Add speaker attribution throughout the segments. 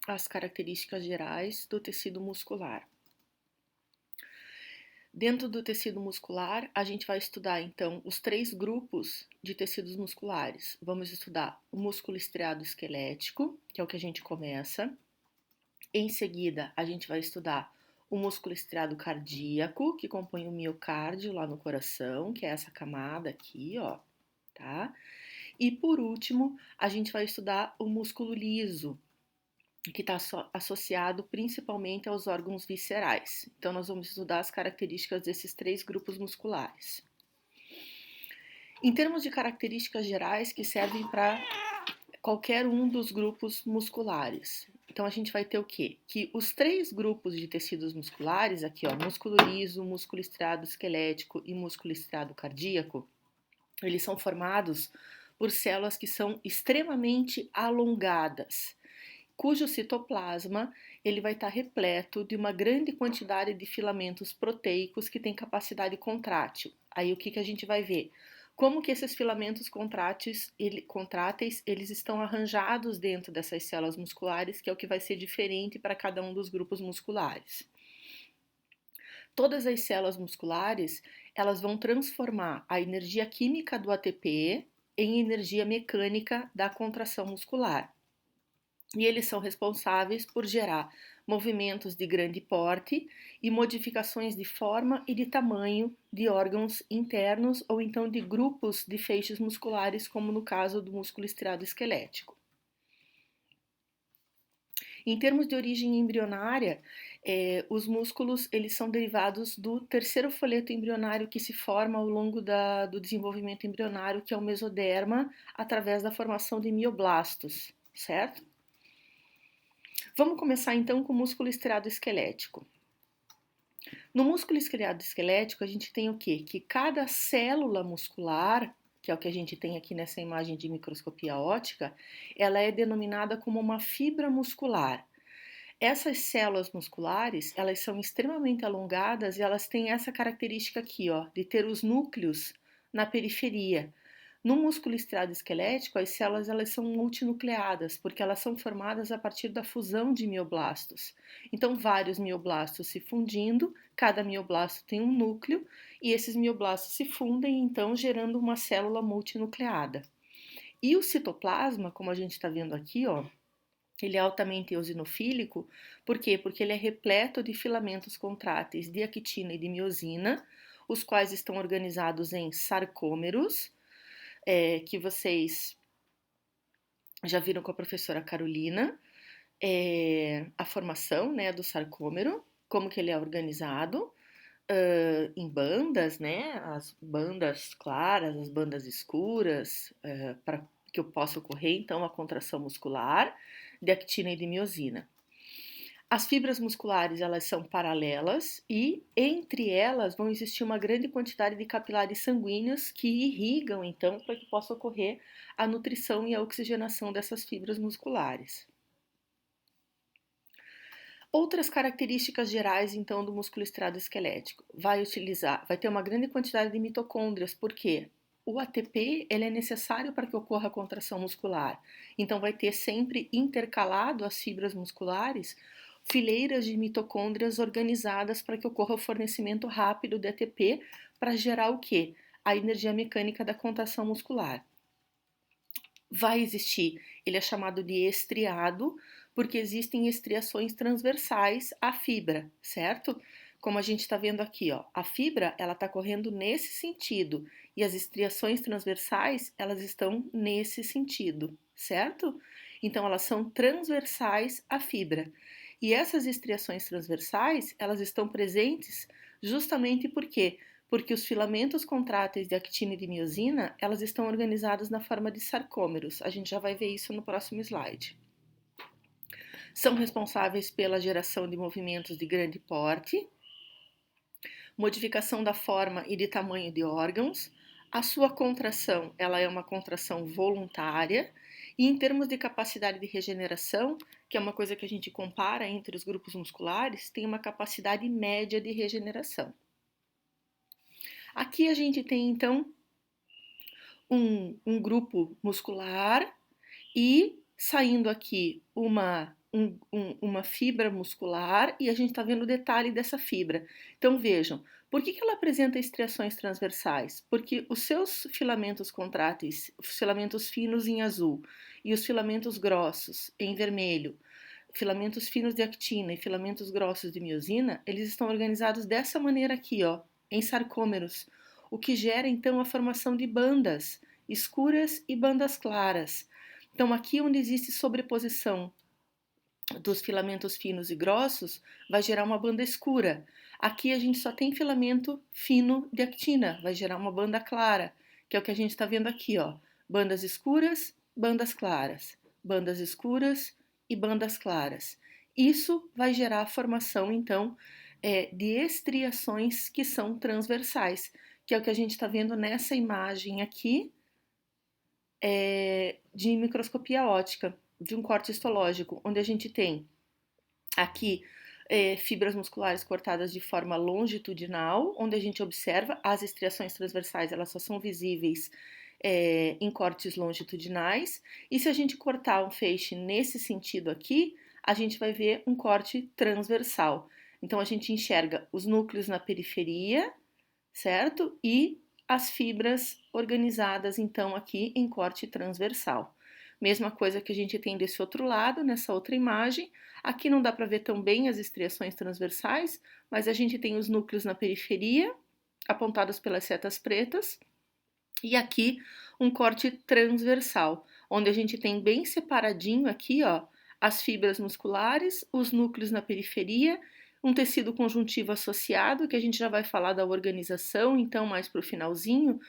Speaker 1: as características gerais do tecido muscular. Dentro do tecido muscular, a gente vai estudar então os 3 grupos de tecidos musculares. Vamos estudar o músculo estriado esquelético, que é o que a gente começa. Em seguida, a gente vai estudar o músculo estriado cardíaco, que compõe o miocárdio lá no coração, que é essa camada aqui, ó, tá? E por último, a gente vai estudar o músculo liso, que está associado principalmente aos órgãos viscerais. Então, nós vamos estudar as características desses 3 grupos musculares. Em termos de características gerais que servem para qualquer um dos grupos musculares. Então, a gente vai ter o quê? Que os 3 grupos de tecidos musculares, aqui ó, músculo liso, músculo estriado esquelético e músculo estriado cardíaco, eles são formados por células que são extremamente alongadas, cujo citoplasma ele vai estar repleto de uma grande quantidade de filamentos proteicos que têm capacidade contrátil. Aí o que a gente vai ver? Como que esses filamentos contráteis eles estão arranjados dentro dessas células musculares, que é o que vai ser diferente para cada um dos grupos musculares. Todas as células musculares, elas vão transformar a energia química do ATP em energia mecânica da contração muscular. E eles são responsáveis por gerar movimentos de grande porte e modificações de forma e de tamanho de órgãos internos ou então de grupos de feixes musculares, como no caso do músculo estriado esquelético. Em termos de origem embrionária, os músculos eles são derivados do terceiro folheto embrionário que se forma ao longo do desenvolvimento embrionário, que é o mesoderma, através da formação de mioblastos, certo? Vamos começar então com o músculo estriado esquelético. No músculo estriado esquelético, a gente tem o quê? Que cada célula muscular, que é o que a gente tem aqui nessa imagem de microscopia óptica, ela é denominada como uma fibra muscular. Essas células musculares, elas são extremamente alongadas e elas têm essa característica aqui, ó, de ter os núcleos na periferia. No músculo estriado esquelético, as células elas são multinucleadas, porque elas são formadas a partir da fusão de mioblastos. Então, vários mioblastos se fundindo, cada mioblasto tem um núcleo, e esses mioblastos se fundem, então, gerando uma célula multinucleada. E o citoplasma, como a gente está vendo aqui, ó, ele é altamente eosinofílico, por quê? Porque ele é repleto de filamentos contráteis de actina e de miosina, os quais estão organizados em sarcômeros, que vocês já viram com a professora Carolina, a formação, né, do sarcômero, como que ele é organizado, em bandas, né, as bandas claras, as bandas escuras, para que possa ocorrer, então, a contração muscular de actina e de miosina. As fibras musculares, elas são paralelas e entre elas vão existir uma grande quantidade de capilares sanguíneos que irrigam, então, para que possa ocorrer a nutrição e a oxigenação dessas fibras musculares. Outras características gerais, então, do músculo estriado esquelético. Vai ter uma grande quantidade de mitocôndrias, por quê? O ATP ele é necessário para que ocorra a contração muscular. Então, vai ter sempre intercalado às fibras musculares fileiras de mitocôndrias organizadas para que ocorra o fornecimento rápido de ATP para gerar o quê? A energia mecânica da contração muscular. Vai existir, ele é chamado de estriado, porque existem estriações transversais à fibra, certo? Como a gente está vendo aqui, ó, a fibra ela está correndo nesse sentido e as estriações transversais elas estão nesse sentido, certo? Então elas são transversais à fibra. E essas estriações transversais elas estão presentes justamente porque os filamentos contráteis de actina e de miosina, elas estão organizadas na forma de sarcômeros. A gente já vai ver isso no próximo slide. São responsáveis pela geração de movimentos de grande porte, modificação da forma e de tamanho de órgãos. A sua contração, ela é uma contração voluntária. E em termos de capacidade de regeneração, que é uma coisa que a gente compara entre os grupos musculares, tem uma capacidade média de regeneração. Aqui a gente tem, então, um grupo muscular e saindo aqui uma uma fibra muscular e a gente está vendo o detalhe dessa fibra. Então vejam, por que ela apresenta estriações transversais? Porque os seus filamentos contráteis, os filamentos finos em azul e os filamentos grossos em vermelho, filamentos finos de actina e filamentos grossos de miosina, eles estão organizados dessa maneira aqui, ó, em sarcômeros, o que gera então a formação de bandas escuras e bandas claras. Então aqui onde existe sobreposição dos filamentos finos e grossos, vai gerar uma banda escura. Aqui a gente só tem filamento fino de actina, vai gerar uma banda clara, que é o que a gente está vendo aqui, ó. Bandas escuras, bandas claras, bandas escuras e bandas claras. Isso vai gerar a formação, então, de estriações que são transversais, que é o que a gente está vendo nessa imagem aqui, de microscopia óptica, de um corte histológico, onde a gente tem aqui fibras musculares cortadas de forma longitudinal, onde a gente observa as estriações transversais, elas só são visíveis em cortes longitudinais, e se a gente cortar um feixe nesse sentido aqui, a gente vai ver um corte transversal. Então a gente enxerga os núcleos na periferia, certo? E as fibras organizadas então aqui em corte transversal. Mesma coisa que a gente tem desse outro lado, nessa outra imagem. Aqui não dá para ver tão bem as estriações transversais, mas a gente tem os núcleos na periferia, apontados pelas setas pretas, e aqui um corte transversal, onde a gente tem bem separadinho aqui, ó, as fibras musculares, os núcleos na periferia, um tecido conjuntivo associado, que a gente já vai falar da organização, então mais para o finalzinho,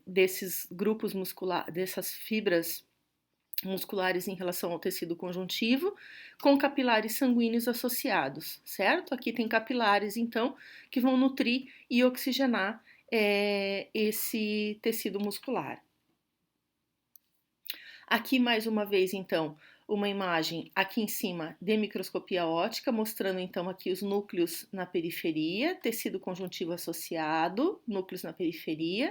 Speaker 1: desses grupos musculares, dessas fibras musculares em relação ao tecido conjuntivo, com capilares sanguíneos associados, certo? Aqui tem capilares, então, que vão nutrir e oxigenar esse tecido muscular. Aqui, mais uma vez, então, uma imagem aqui em cima de microscopia óptica, mostrando então aqui os núcleos na periferia, tecido conjuntivo associado, núcleos na periferia,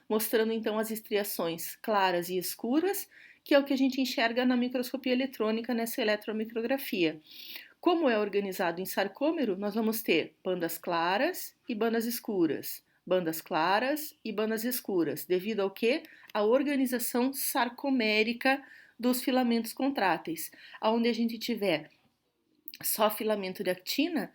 Speaker 1: mostrando então as estriações claras e escuras, que é o que a gente enxerga na microscopia eletrônica nessa eletromicrografia. Como é organizado em sarcômero, nós vamos ter bandas claras e bandas escuras, bandas claras e bandas escuras, devido ao que? A organização sarcomérica dos filamentos contráteis, onde a gente tiver só filamento de actina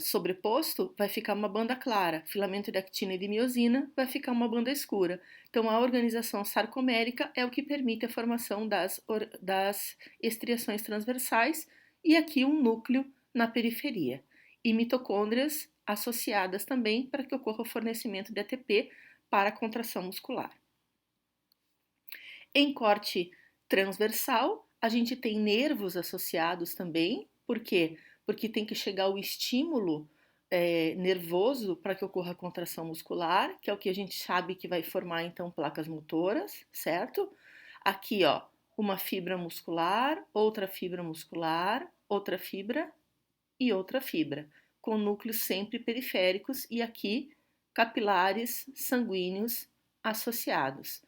Speaker 1: sobreposto, vai ficar uma banda clara, filamento de actina e de miosina vai ficar uma banda escura. Então, a organização sarcomérica é o que permite a formação das estriações transversais e aqui um núcleo na periferia. E mitocôndrias associadas também para que ocorra o fornecimento de ATP para a contração muscular. Em corte transversal, a gente tem nervos associados também. Por quê? Porque tem que chegar o estímulo nervoso para que ocorra a contração muscular, que é o que a gente sabe que vai formar então placas motoras, certo? Aqui, ó, uma fibra muscular, outra fibra e outra fibra, com núcleos sempre periféricos e aqui capilares sanguíneos associados.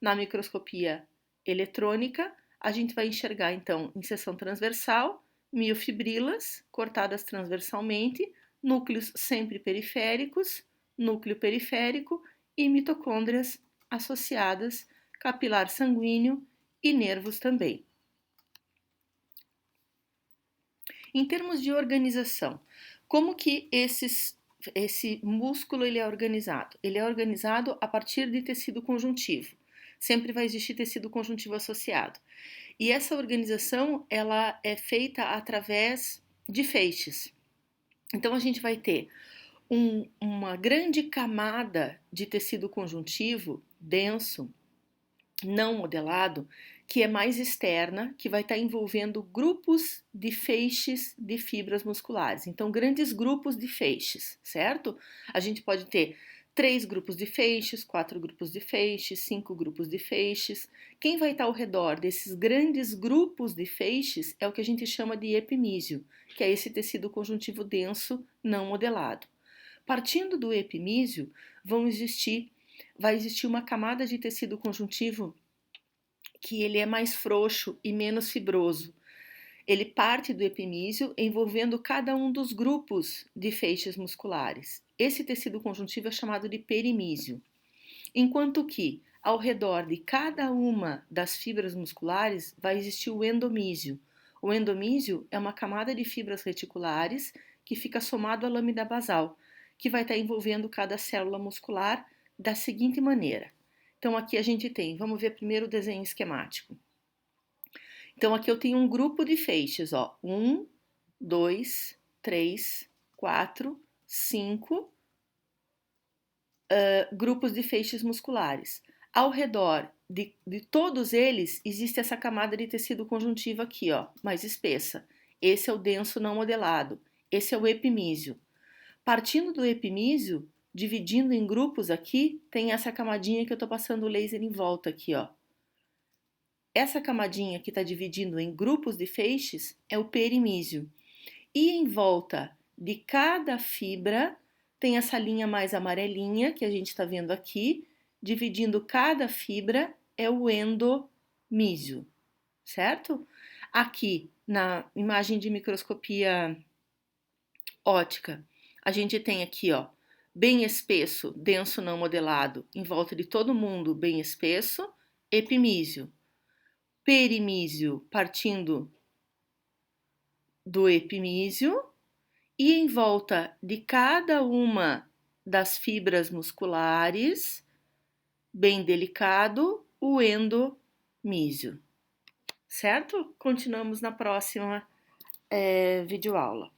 Speaker 1: Na microscopia eletrônica, a gente vai enxergar então em seção transversal miofibrilas cortadas transversalmente, núcleos sempre periféricos, núcleo periférico e mitocôndrias associadas, capilar sanguíneo e nervos também. Em termos de organização, como que esse músculo ele é organizado? Ele é organizado a partir de tecido conjuntivo. Sempre vai existir tecido conjuntivo associado. E essa organização ela é feita através de feixes. Então a gente vai ter uma grande camada de tecido conjuntivo denso, não modelado, que é mais externa, que vai estar envolvendo grupos de feixes de fibras musculares. Então, grandes grupos de feixes, certo? A gente pode ter 3 grupos de feixes, 4 grupos de feixes, 5 grupos de feixes. Quem vai estar ao redor desses grandes grupos de feixes é o que a gente chama de epimísio, que é esse tecido conjuntivo denso não modelado. Partindo do epimísio, vai existir uma camada de tecido conjuntivo que ele é mais frouxo e menos fibroso. Ele parte do epimísio envolvendo cada um dos grupos de feixes musculares. Esse tecido conjuntivo é chamado de perimísio. Enquanto que, ao redor de cada uma das fibras musculares, vai existir o endomísio. O endomísio é uma camada de fibras reticulares que fica somado à lâmina basal, que vai estar envolvendo cada célula muscular da seguinte maneira. Então, aqui a gente tem, vamos ver primeiro o desenho esquemático. Então, aqui eu tenho um grupo de feixes, ó. 1, 2, 3, 4, 5 grupos de feixes musculares. Ao redor de todos eles, existe essa camada de tecido conjuntivo aqui, ó, mais espessa. Esse é o denso não modelado. Esse é o epimísio. Partindo do epimísio, dividindo em grupos aqui, tem essa camadinha que eu estou passando o laser em volta aqui, ó. Essa camadinha que está dividindo em grupos de feixes é o perimísio. E em volta de cada fibra tem essa linha mais amarelinha que a gente está vendo aqui, dividindo cada fibra é o endomísio, certo? Aqui na imagem de microscopia ótica, a gente tem aqui, ó, bem espesso, denso não modelado, em volta de todo mundo bem espesso, epimísio. Perimísio partindo do epimísio e em volta de cada uma das fibras musculares, bem delicado, o endomísio. Certo? Continuamos na próxima videoaula.